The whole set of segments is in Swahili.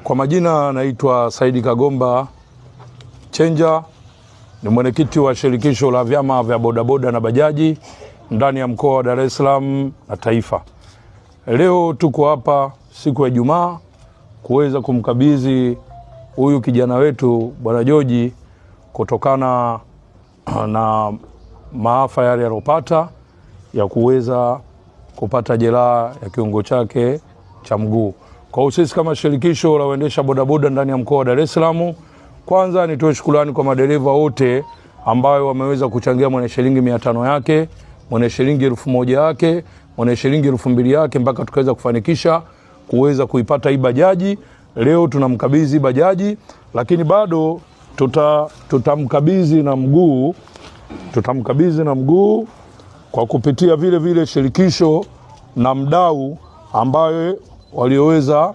Kwa majina naitwa Saidi Kagomba Chenja, ni mwenyekiti wa shirikisho la vyama vya bodaboda na bajaji ndani ya mkoa wa Dar es Salaam na taifa. Leo tuko hapa siku ya Ijumaa kuweza kumkabidhi huyu kijana wetu Bwana George kutokana na maafa yale aliyopata ya kuweza kupata jeraha ya kiungo chake cha mguu. Kwa sisi kama shirikisho la waendesha bodaboda ndani ya mkoa wa Dar es Salaam, kwanza nitoe shukrani kwa madereva wote ambao wameweza kuchangia mwenye shilingi 500 yake, mwenye shilingi 1000 yake, mwenye shilingi 2000 yake mpaka tukaweza kufanikisha kuweza kuipata hii bajaji. Leo tunamkabidhi bajaji, lakini bado tutamkabidhi na mguu kwa kupitia vile shirikisho na mdau ambaye walioweza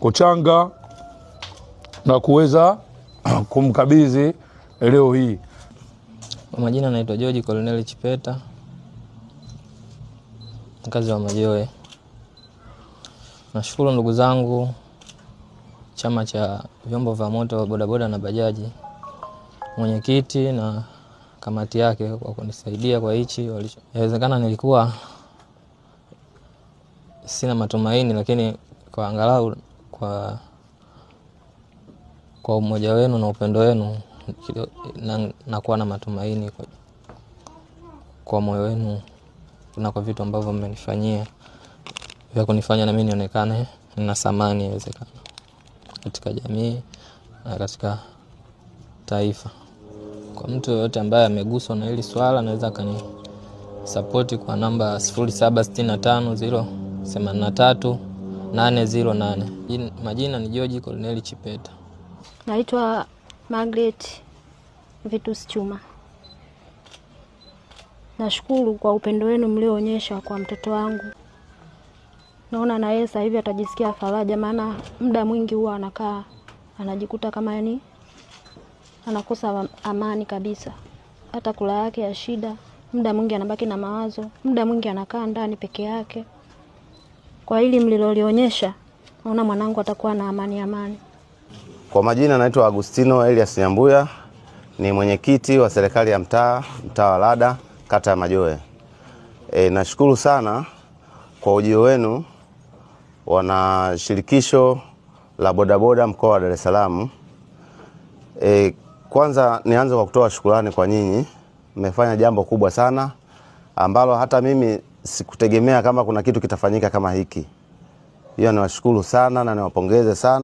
kuchanga na kuweza kumkabidhi leo hii. Kwa majina naitwa George Colonel Chipeta, mkazi wa Majoe. Nashukuru ndugu zangu chama cha vyombo vya moto wa bodaboda na bajaji, mwenyekiti na kamati yake kwa kunisaidia kwa hichi. Inawezekana nilikuwa sina matumaini, lakini kwa angalau kwa umoja wenu na upendo wenu nakuwa na matumaini kwa moyo wenu na kwa vitu ambavyo mmenifanyia vya kunifanya na mimi nionekane nina thamani inawezekana katika jamii na katika taifa. Kwa mtu yote ambaye ameguswa na hili swala anaweza support kwa namba 0765083808. Majina ni George Colonel Chipeta. Naitwa Margaret Vitus Chuma. Nashukuru kwa upendo wenu mlioonyesha kwa mtoto wangu. Naona na yeye sasa hivi atajisikia faraja, maana muda mwingi huwa anakaa anajikuta kama yani anakosa amani kabisa. Hata kula yake ya shida, muda mwingi anabaki na mawazo, muda mwingi anakaa ndani peke yake. Kwa hili mlilolionyesha, naona mwanangu atakuwa na amani. Kwa majina naitwa Agustino Elias Nyambuya, ni mwenyekiti wa serikali ya mtaa wa Lada, kata ya Majoe. Nashukuru sana kwa ujio wenu wana shirikisho la bodaboda mkoa wa Dar es Salaam. Kwanza nianze kwa kutoa shukrani kwa nyinyi. Mmefanya jambo kubwa sana ambalo hata mimi sikutegemea kama kuna kitu kitafanyika kama hiki. Hiyo niwashukuru sana na niwapongeze sana.